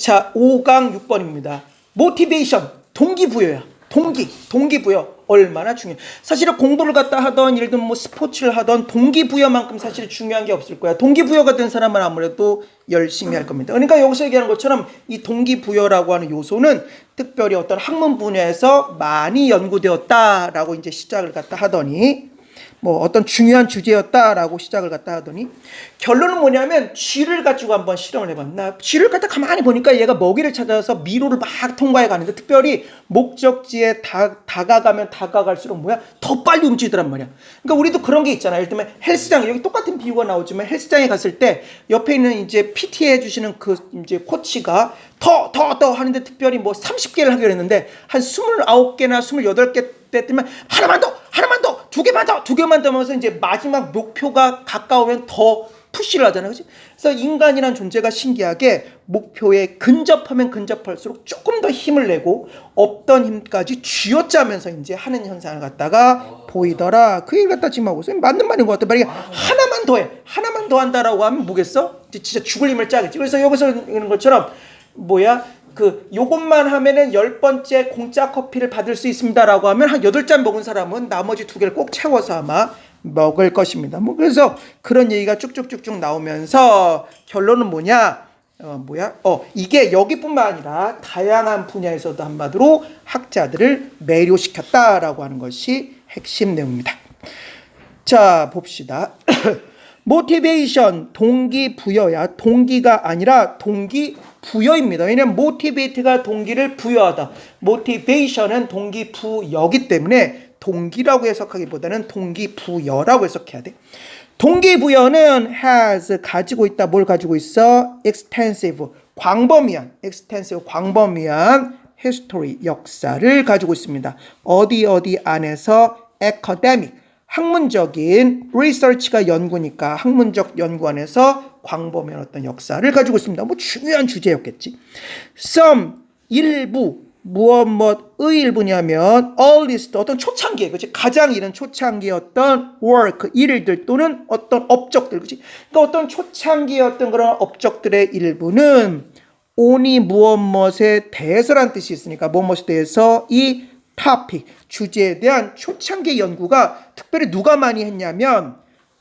자, 5강 6번입니다. 모티베이션, 동기부여야. 동기부여. 얼마나 중요해. 사실은 공부를 갖다 하던, 예를 들면 뭐 스포츠를 하던 동기부여만큼 사실 중요한 게 없을 거야. 동기부여가 된 사람은 아무래도 열심히 할 겁니다. 그러니까 여기서 얘기하는 것처럼 이 동기부여라고 하는 요소는 특별히 어떤 학문 분야에서 많이 연구되었다라고 이제 시작을 갖다 하더니, 뭐 어떤 중요한 주제였다라고 시작을 갖다 하더니, 결론은 뭐냐면 쥐를 가지고 한번 실험을 해봤나. 쥐를 갖다 가만히 보니까 얘가 먹이를 찾아서 미로를 막 통과해 가는데, 특별히 목적지에 다가가면 다가갈수록 더 빨리 움직이더란 말이야. 그러니까 우리도 그런 게 있잖아. 예를 들면 헬스장, 여기 똑같은 비유가 나오지만 헬스장에 갔을 때 옆에 있는 이제 PT 해주시는 그 이제 코치가 더 하는데, 특별히 뭐 30개를 하기로 했는데 한 29개나 28개 때면 하나만 더, 두 개만 더 하면서 이제 마지막 목표가 가까우면 더 푸시를 하잖아, 그렇지? 그래서 인간이란 존재가 신기하게 목표에 근접하면 근접할수록 조금 더 힘을 내고 없던 힘까지 쥐어짜면서 이제 하는 현상을 갖다가 보이더라. 그 얘기를 갖다 지금 하고 있어요. 맞는 말인 것 같아. 만약에 하나만 더 해, 하나만 더 한다라고 하면 뭐겠어? 진짜 죽을 힘을 짜겠지. 그래서 여기서 이런 것처럼 요것만 하면은 10번째 공짜 커피를 받을 수 있습니다라고 하면 한 8잔 먹은 사람은 나머지 2개를 꼭 채워서 아마 먹을 것입니다. 그래서 그런 얘기가 쭉쭉쭉쭉 나오면서 결론은 뭐냐? 이게 여기뿐만 아니라 다양한 분야에서도 한마디로 학자들을 매료시켰다라고 하는 것이 핵심 내용입니다. 자, 봅시다. 모티베이션, 동기부여야. 동기가 아니라 동기부여입니다. 왜냐하면 모티베이트가 동기를 부여하다. 모티베이션은 동기부여기 때문에 동기라고 해석하기보다는 동기부여라고 해석해야 돼. 동기부여는 has, 가지고 있다. 뭘 가지고 있어? extensive, 광범위한 history, 역사를 가지고 있습니다. 어디 안에서 academic, 학문적인 research가 연구니까 학문적 연구 안에서 광범위한 어떤 역사를 가지고 있습니다. 중요한 주제였겠지. some, 일부, 무엇의 일부냐면 earliest, 어떤 초창기에, 그치? 가장 이른 초창기의 어떤 work, 일들 또는 어떤 업적들, 그치? 그러니까 어떤 초창기의 어떤 그런 업적들의 일부는 only 무엇에 대해서란 뜻이 있으니까 무엇에 대해서 이 topic, 주제에 대한 초창기 연구가 특별히 누가 많이 했냐면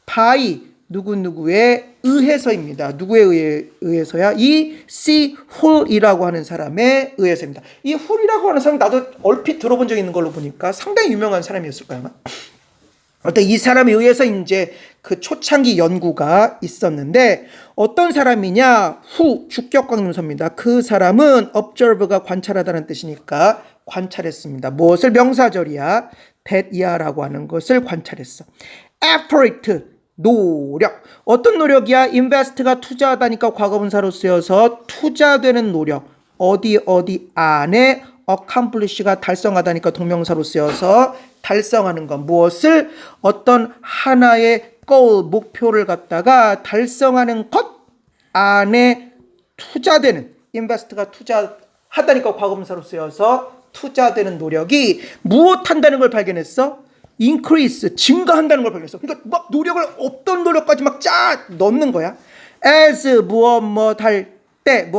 by 누구누구에 의해서입니다. 누구에 의해서야? 이 C. 훌이라고 하는 사람에 의해서입니다. 이 훌이라고 하는 사람 나도 얼핏 들어본 적 있는 걸로 보니까 상당히 유명한 사람이었을 거야 아마. 어떤 이 사람에 의해서 이제 그 초창기 연구가 있었는데, 어떤 사람이냐? 후, 주격관문서입니다. 그 사람은 observe가 관찰하다는 뜻이니까 관찰했습니다. 무엇을? 명사절이야. that이야라고 하는 것을 관찰했어. effort, 노력. 어떤 노력이야? invest가 투자하다니까 과거분사로 쓰여서 투자되는 노력. 어디 안에 accomplish가 달성하다니까 동명사로 쓰여서 달성하는 것. 무엇을? 어떤 하나의 goal, 목표를 갖다가 달성하는 것 안에 투자되는, invest가 투자하다니까 과거분사로 쓰여서 투자되는 노력이 무엇한다는 걸 발견했어? increase, 증가한다는 걸 발견했어. 그러니까 막 노력을 없던 노력까지 막 넣는 거야. as, 무엇 할 때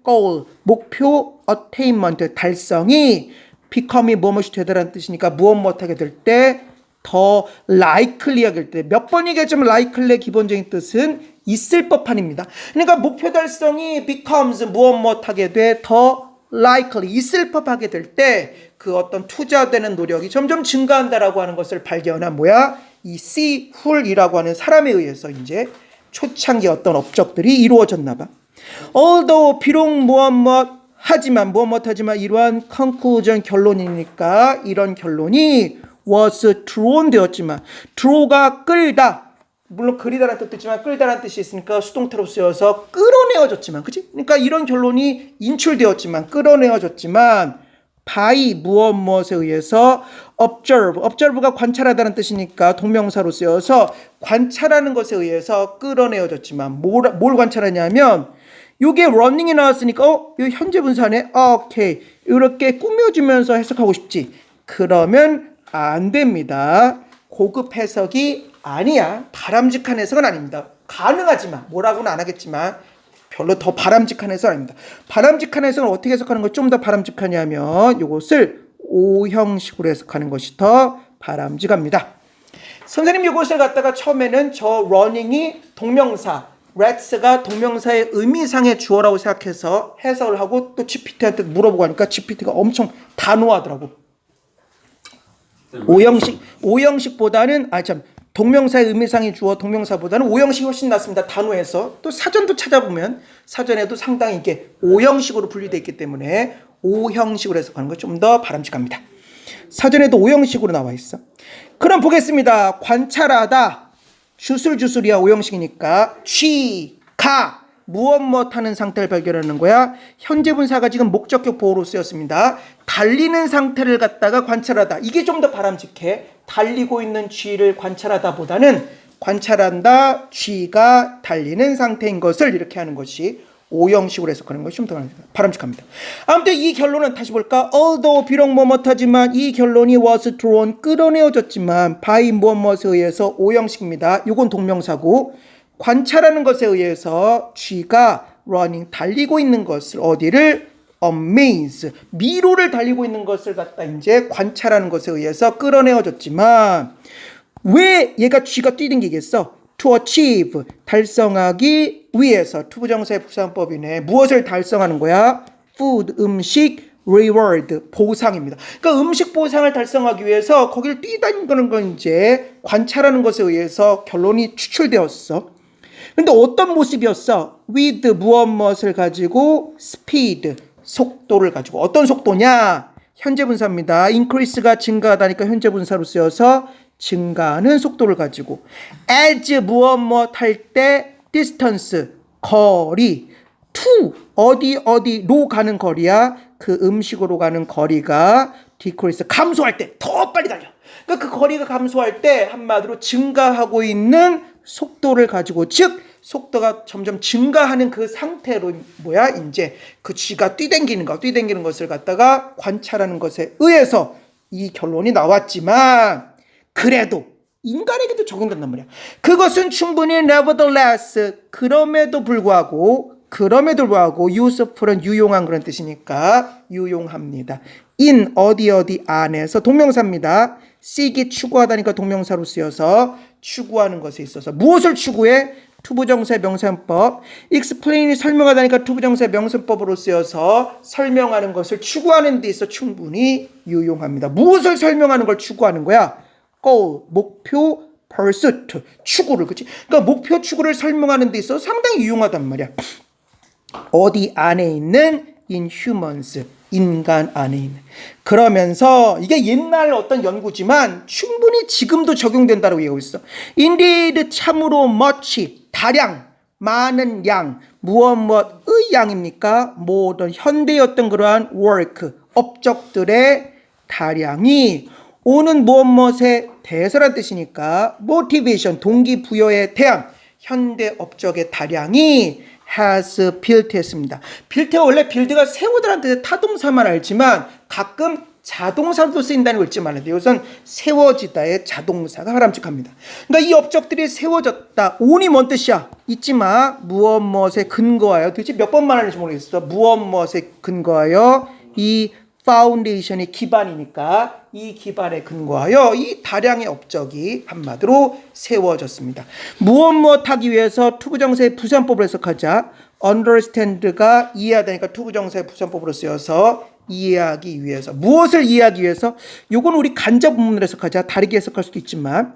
goal, 목표, attainment, 달성이 become이 무엇이 되다라는 뜻이니까 무엇하게 될 때 더 likely하게 될 때, 몇 번 얘기했지만 likely의 기본적인 뜻은 있을 법한입니다. 그러니까 목표 달성이 becomes 무엇하게 돼 더 likely, 있을 법하게 될 때 그 어떤 투자되는 노력이 점점 증가한다라고 하는 것을 발견한 이 C. 훌이라고 하는 사람에 의해서 이제 초창기 어떤 업적들이 이루어졌나 봐. although, 비록 하지만 이러한 conclusion, 결론이니까 이런 결론이 was drawn 되었지만, draw가 끌다, 물론 그리다라는 뜻도 있지만 끌다라는 뜻이 있으니까 수동태로 쓰여서 끌어내어졌지만, 그치? 그러니까 이런 결론이 인출되었지만, 끌어내어졌지만 by 무엇에 의해서 observe가 관찰하다는 뜻이니까 동명사로 쓰여서 관찰하는 것에 의해서 끌어내어졌지만, 뭘 관찰하냐면 이게 running이 나왔으니까 이 현재 분사네. 오케이, 이렇게 꾸며주면서 해석하고 싶지. 그러면 안 됩니다. 고급 해석이 아니야. 바람직한 해석은 아닙니다. 가능하지만, 뭐라고는 안 하겠지만 별로 더 바람직한 해석 아닙니다. 바람직한 해석은 어떻게 해석하는 걸 좀 더 바람직하냐면 이것을 O형식으로 해석하는 것이 더 바람직합니다. 선생님 이것을 갖다가 처음에는 저 running이 동명사, let's가 동명사의 의미상의 주어라고 생각해서 해석을 하고 또 GPT한테 물어보고 하니까 GPT가 엄청 단호하더라고. 오형식보다는 동명사의 의미상의 주어 동명사보다는 오형식이 훨씬 낫습니다. 단호해서 또 사전도 찾아보면 사전에도 상당히 이게 오형식으로 분류되어 있기 때문에 오형식으로 해석하는 거 좀 더 바람직합니다. 사전에도 오형식으로 나와 있어. 그럼 보겠습니다. 관찰하다 주술이야. 오형식이니까 취가 무엇 하는 상태를 발견하는 거야. 현재 분사가 지금 목적격 보호로 쓰였습니다. 달리는 상태를 갖다가 관찰하다. 이게 좀 더 바람직해. 달리고 있는 쥐를 관찰하다 보다는 관찰한다 쥐가 달리는 상태인 것을 이렇게 하는 것이 오형식으로 해석하는 것이 좀 더 바람직합니다. 아무튼 이 결론은 다시 볼까? although 비록 뭐뭇하지만 이 결론이 was drawn 끌어내어졌지만 by 무엇에 의해서 오형식입니다. 이건 동명사고 관찰하는 것에 의해서 쥐가 running 달리고 있는 것을 어디를 amaze 미로를 달리고 있는 것을 갖다 이제 관찰하는 것에 의해서 끌어내어졌지만 왜 얘가 쥐가 뛰댕기겠어? to achieve 달성하기 위해서 투부정사의 부사법이네. 무엇을 달성하는 거야? food 음식 reward 보상입니다. 그러니까 음식 보상을 달성하기 위해서 거기를 뛰다니는 건 이제 관찰하는 것에 의해서 결론이 추출되었어. 근데 어떤 모습이었어? with 무엇을 가지고 speed 속도를 가지고 어떤 속도냐? 현재 분사입니다. increase가 증가하다니까 현재 분사로 쓰여서 증가하는 속도를 가지고 as 무엇 할 때 distance 거리 to 어디로 가는 거리야? 그 음식으로 가는 거리가 decrease 감소할 때 더 빨리 달려. 그러니까 그 거리가 감소할 때 한마디로 증가하고 있는 속도를 가지고 즉 속도가 점점 증가하는 그 상태로 이제 그 쥐가 뛰댕기는 것을 갖다가 관찰하는 것에 의해서 이 결론이 나왔지만 그래도 인간에게도 적용된단 말이야. 그것은 충분히 nevertheless 그럼에도 불구하고 useful은 유용한 그런 뜻이니까 유용합니다. in 어디 안에서 동명사입니다. seek이 추구하다니까 동명사로 쓰여서 추구하는 것에 있어서 무엇을 추구해? 투부정사의 명사현법. explain이 설명하다니까 투부정사의 명사현법으로 쓰여서 설명하는 것을 추구하는 데 있어 충분히 유용합니다. 무엇을 설명하는 걸 추구하는 거야? goal, 목표, pursuit, 추구를, 그치? 그러니까 목표 추구를 설명하는 데 있어 상당히 유용하단 말이야. 어디 안에 있는 in humans, 인간 안에 있는. 그러면서 이게 옛날 어떤 연구지만 충분히 지금도 적용된다고 얘기하고 있어. indeed 참으로 much, 다량, 많은 양, 무엇의 양입니까? 모든 현대의 어떤 그러한 work, 업적들의 다량이 오는 무엇의 대해서란 뜻이니까 motivation, 동기부여에 대한 현대 업적의 다량이 has built 했습니다. built가 원래 build가 세우다라는 뜻의 타동사만 알지만 가끔 자동사로도 쓰인다는 걸 잊지 말아야 돼요. 이것은 세워지다의 자동사가 바람직합니다. 그러니까 이 업적들이 세워졌다. on이 뭔 뜻이야? 잊지 마. 무엇에 근거하여. 도대체 몇 번 말하는지 모르겠어. 무엇에 근거하여 이 파운데이션이 기반이니까 이 기반에 근거하여 이 다량의 업적이 한마디로 세워졌습니다. 무엇 하기 위해서 투부정사의 부사법을 해석하자. understand가 이해하다니까 투부정사의 부사법으로 쓰여서 이해하기 위해서. 무엇을 이해하기 위해서? 요건 우리 간접 문문을 해석하자. 다르게 해석할 수도 있지만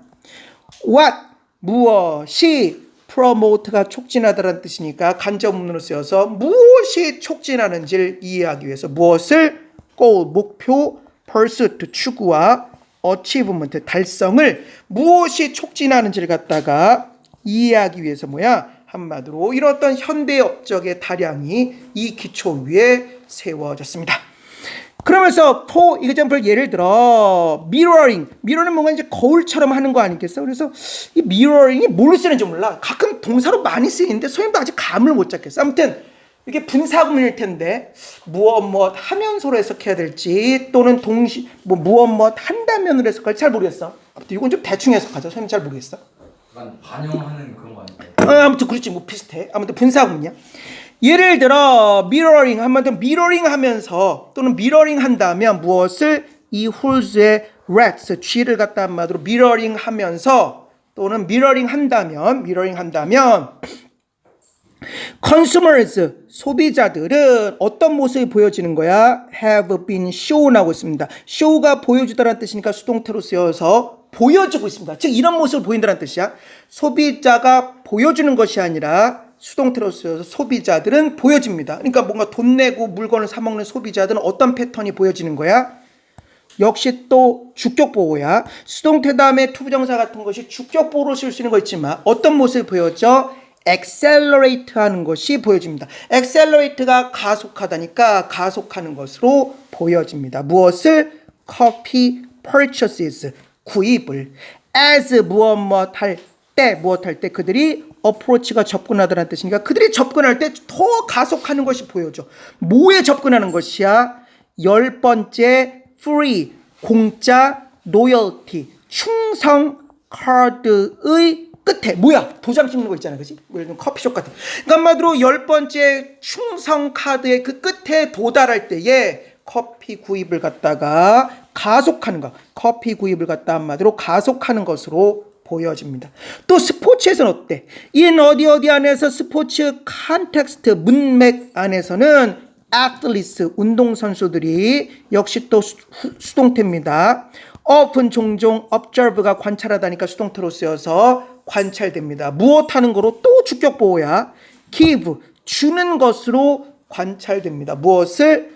what 무엇이 promote가 촉진하다라는 뜻이니까 간접 문문으로 쓰여서 무엇이 촉진하는지를 이해하기 위해서 무엇을 goal, 목표, pursuit, 추구와 achievement, 달성을 무엇이 촉진하는지를 갖다가 이해하기 위해서 한마디로 이런 어떤 현대 업적의 다량이 이 기초 위에 세워졌습니다. 그러면서 for example 예를 들어 mirroring은 뭔가 이제 거울처럼 하는 거 아니겠어? 그래서 이 mirroring이 뭘로 쓰는지 몰라. 가끔 동사로 많이 쓰이는데 선생님도 아직 감을 못 잡겠어. 아무튼 이게 분사구문일 텐데 무엇 하면서로 해석해야 될지 또는 무엇 한다면으로 해석할지 잘 모르겠어. 아무튼 이건 좀 대충 해석하자. 선생님 잘 모르겠어. 약간 반영하는 그런 거 아닐까요? 아무튼 그렇지 비슷해. 아무튼 분사구문이야. 예를 들어 미러링 한번 더 미러링 하면서 또는 미러링 한다면 무엇을 이 홀즈의 rats 쥐를 갖다 한마디로 미러링 하면서 또는 미러링 한다면 consumers 소비자들은 어떤 모습이 보여지는 거야? have been shown 하고 있습니다. show가 보여주다라는 뜻이니까 수동태로 쓰여서 보여주고 있습니다. 즉 이런 모습을 보인다는 뜻이야. 소비자가 보여주는 것이 아니라 수동태로 쓰여서 소비자들은 보여집니다. 그러니까 뭔가 돈 내고 물건을 사 먹는 소비자들은 어떤 패턴이 보여지는 거야? 역시 또 주격보호야. 수동태 다음에 투부정사 같은 것이 주격보호로 쓸 수 있는 거 있지만 어떤 모습이 보여져? accelerate 하는 것이 보여집니다. accelerate가 가속하다니까 가속하는 것으로 보여집니다. 무엇을? copy purchases 구입을 as 무엇 할 때 그들이 approach가 접근하다는 뜻이니까 그들이 접근할 때 더 가속하는 것이 보여져. 뭐에 접근하는 것이야? 10번째 free 공짜 loyalty 충성 카드의 끝에 뭐야? 도장 찍는 거 있잖아. 그치? 예를 들면 커피숍 같은. 그러니까 한마디로 10번째 충성 카드의 그 끝에 도달할 때에 커피 구입을 갖다가 가속하는 거. 커피 구입을 갖다 한마디로 가속하는 것으로 보여집니다. 또 스포츠에서는 어때? in 어디 안에서 스포츠 컨텍스트 문맥 안에서는 athletes 운동선수들이 역시 또 수동태입니다. often 종종 observe가 관찰하다니까 수동태로 쓰여서 관찰됩니다. 무엇하는 거로 또 주격보호야. give 주는 것으로 관찰됩니다. 무엇을?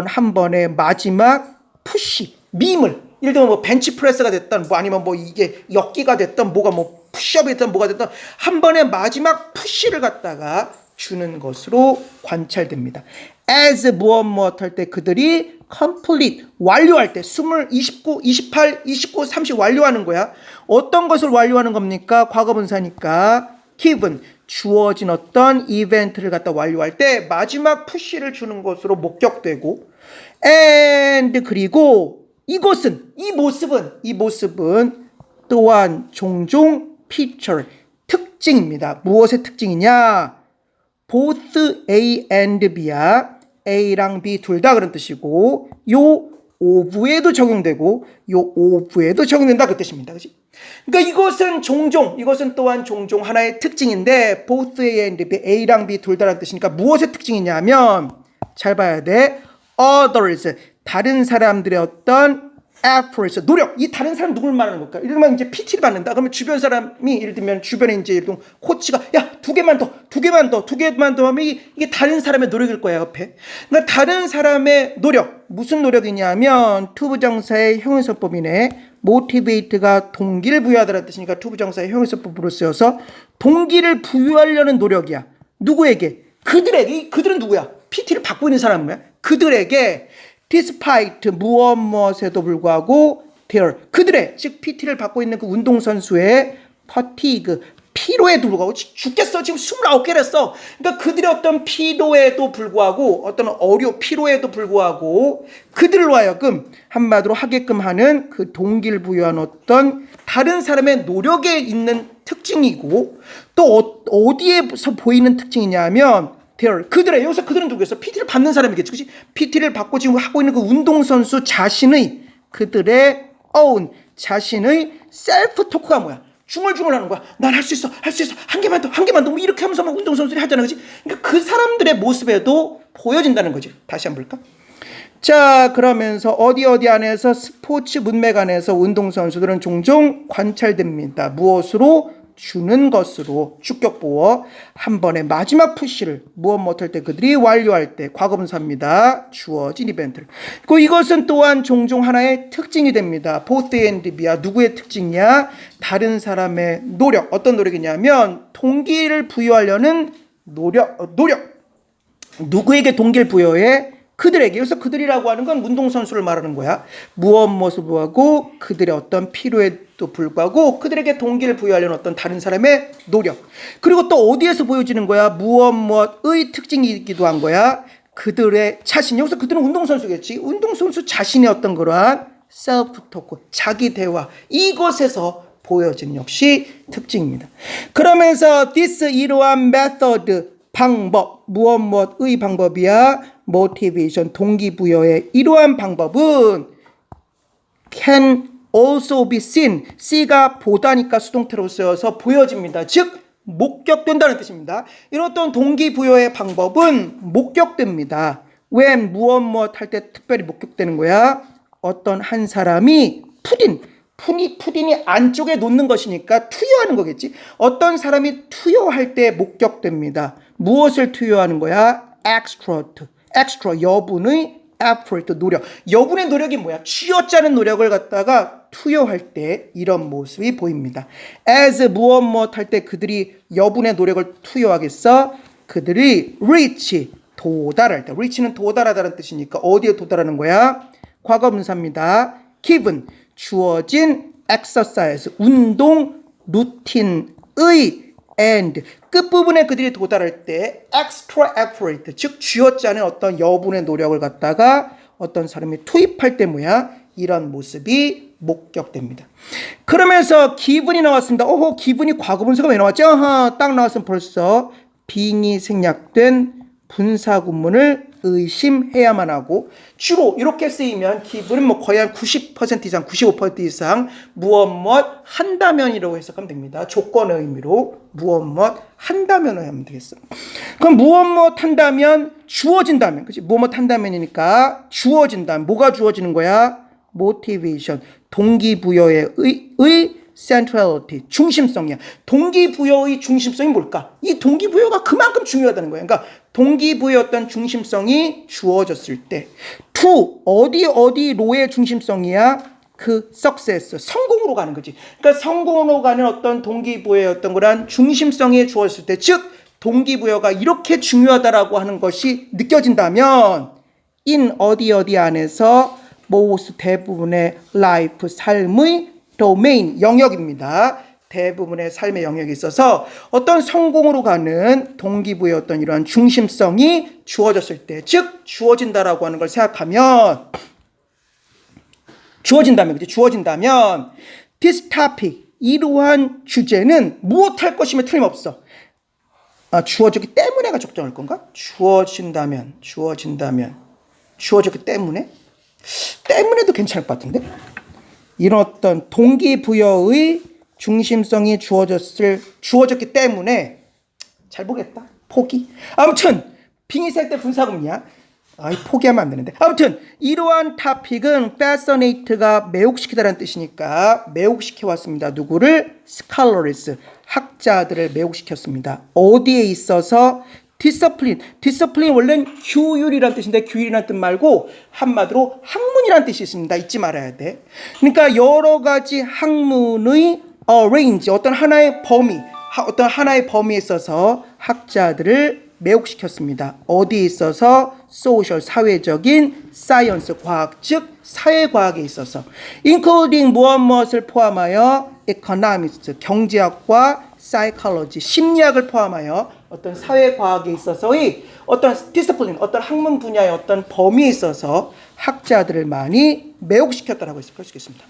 한 번의 마지막 푸시 밈을 예를 들면 뭐 벤치프레스가 됐던 뭐 아니면 뭐 이게 역기가 됐던 뭐가 뭐 푸시업이 됐던 뭐가 됐던 한 번의 마지막 푸시를 갖다가 주는 것으로 관찰됩니다. as 무엇 할 때 그들이 complete 완료할 때 29, 28, 29, 30 완료하는 거야. 어떤 것을 완료하는 겁니까? 과거분사니까 given 주어진 어떤 이벤트를 갖다 완료할 때 마지막 푸시를 주는 것으로 목격되고 and 그리고 이 모습은 또한 종종 feature 특징입니다. 무엇의 특징이냐? both A and B야. A랑 B 둘 다 그런 뜻이고 요 of에도 적용되고 요 of에도 적용된다 그 뜻입니다. 그렇지? 그러니까 이것은 또한 종종 하나의 특징인데 both A and B, A랑 B 둘 다라는 뜻이니까 무엇의 특징이냐면 잘 봐야 돼. others 다른 사람들의 어떤 efforts 노력 이 다른 사람 누굴 말하는 걸까? 예를 들면 이제 PT를 받는다. 그러면 주변 사람이 예를 들면 주변에 이제 예를 들면 코치가 야 두 개만 더 하면 이게 다른 사람의 노력일 거야 옆에. 그러니까 다른 사람의 노력 무슨 노력이냐면 투부정사의 형용사법이네. motivate가 동기를 부여하다라는 뜻이니까 투부정사의 형용사법으로 쓰여서 동기를 부여하려는 노력이야. 누구에게? 그들에게. 그들은 누구야? PT를 받고 있는 사람이야. 그들에게 despite 무엇에도 불구하고 그들의 즉 PT를 받고 있는 그 운동선수의 fatigue 피로에도 불구하고 죽겠어 지금 29개를 했어. 그러니까 그들의 어떤 피로에도 불구하고 어떤 피로에도 불구하고 그들로 하여금 한마디로 하게끔 하는 그 동기를 부여한 어떤 다른 사람의 노력에 있는 특징이고 또 어디에서 보이는 특징이냐면 그들의 여기서 그들은 누구였어? PT를 받는 사람이겠지, 그렇지? PT를 받고 지금 하고 있는 그 운동선수 자신의 그들의 own 자신의 셀프 토크가 뭐야? 중얼중얼하는 거야. 난 할 수 있어, 한 개만 더, 뭐 이렇게 하면서 막 운동선수들이 하잖아, 그렇지? 그러니까 그 사람들의 모습에도 보여진다는 거지. 다시 한번 볼까? 자, 그러면서 어디 안에서 스포츠 문맥 안에서 운동선수들은 종종 관찰됩니다. 무엇으로? 주는 것으로 주격보어 한 번의 마지막 푸시를 무엇 못할 때 그들이 완료할 때 과거분사입니다. 주어진 이벤트를. 그리고 이것은 또한 종종 하나의 특징이 됩니다. both and B야. 누구의 특징이야? 다른 사람의 노력. 어떤 노력이냐면 동기를 부여하려는 노력. 누구에게 동기를 부여해? 그들에게. 그래서 그들이라고 하는 건 운동선수를 말하는 거야. 무엇 모습하고 그들의 어떤 필요에도 불구하고 그들에게 동기를 부여하려는 어떤 다른 사람의 노력. 그리고 또 어디에서 보여지는 거야? 무엇의 특징이기도 한 거야. 그들의 자신. 여기서 그들은 운동선수겠지. 운동선수 자신의 어떤 그러한 셀프 토크, 자기 대화. 이것에서 보여지는 역시 특징입니다. 그러면서 this 이러한 method 방법, 무엇의 방법이야? motivation, 동기부여의 이러한 방법은 can also be seen. C가 보다니까 수동태로 쓰여서 보여집니다. 즉 목격된다는 뜻입니다. 이런 어떤 동기부여의 방법은 목격됩니다. when 무엇 할 때 특별히 목격되는 거야? 어떤 한 사람이 푸딘이 안쪽에 놓는 것이니까 투여하는 거겠지. 어떤 사람이 투여할 때 목격됩니다. 무엇을 투여하는 거야? extra 여분의 effort 노력. 여분의 노력이 뭐야? 쥐어짜는 노력을 갖다가 투여할 때 이런 모습이 보입니다. as 무엇 할 때 그들이 여분의 노력을 투여하겠어? 그들이 reach 도달할 때. reach는 도달하다는 뜻이니까 어디에 도달하는 거야? 과거분사입니다. given 주어진 exercise 운동 루틴의 and 끝부분에 그들이 도달할 때 extra effort 즉 쥐어짜는 어떤 여분의 노력을 갖다가 어떤 사람이 투입할 때 뭐야? 이런 모습이 목격됩니다. 그러면서 기분이 나왔습니다. 기분이 과거분사가 왜 나왔죠? 딱 나왔으면 벌써 being이 생략된 분사구문을 의심해야만 하고 주로 이렇게 쓰이면 기분은 거의 한 90% 이상 95% 이상 무엇 한다면이라고 해석하면 됩니다. 조건의 의미로 무엇 한다면을 하면 되겠어. 그럼 무엇 한다면 주어진다면 그치? 무엇 한다면이니까 주어진다면 뭐가 주어지는 거야? motivation 동기부여의 centrality, 중심성이야. 동기부여의 중심성이 뭘까? 이 동기부여가 그만큼 중요하다는 거야. 그러니까 동기부여의 어떤 중심성이 주어졌을 때 to, 어디로의 중심성이야? 그 success, 성공으로 가는 거지. 그러니까 성공으로 가는 어떤 동기부여의 어떤 그런 중심성이 주어졌을 때, 즉 동기부여가 이렇게 중요하다라고 하는 것이 느껴진다면 in 어디 안에서 most 대부분의 life, 삶의 domain, 영역입니다. 대부분의 삶의 영역에 있어서 어떤 성공으로 가는 동기부여의 어떤 이러한 중심성이 주어졌을 때, 즉 주어진다라고 하는 걸 생각하면 주어진다면 this topic, 이러한 주제는 무엇할 것이며 틀림없어. 주어졌기 때문에가 적정할 건가? 주어졌기 때문에도 괜찮을 것 같은데? 이런 어떤 동기부여의 중심성이 주어졌기 때문에 잘 보겠다. 포기. 아무튼 빙의 셀 때 분사구문이야. 포기하면 안 되는데. 아무튼 이러한 토픽은 fascinate가 매혹시키다라는 뜻이니까 매혹시켜 왔습니다. 누구를? scholars, 학자들을 매혹시켰습니다. 어디에 있어서? discipline 원래는 규율이란 뜻인데 규율이란 뜻 말고 한마디로 학문이란 뜻이 있습니다. 잊지 말아야 돼. 그러니까 여러 가지 학문의 range, 어떤 하나의 범위에 있어서 학자들을 매혹시켰습니다. 어디에 있어서? social, 사회적인 science, 과학, 즉 사회과학에 있어서 including 무엇을 포함하여 economics, 경제학과 psychology, 심리학을 포함하여 어떤 사회과학에 있어서의 어떤 디스플린, 어떤 학문 분야의 어떤 범위에 있어서 학자들을 많이 매혹시켰다라고 볼 수 있겠습니다.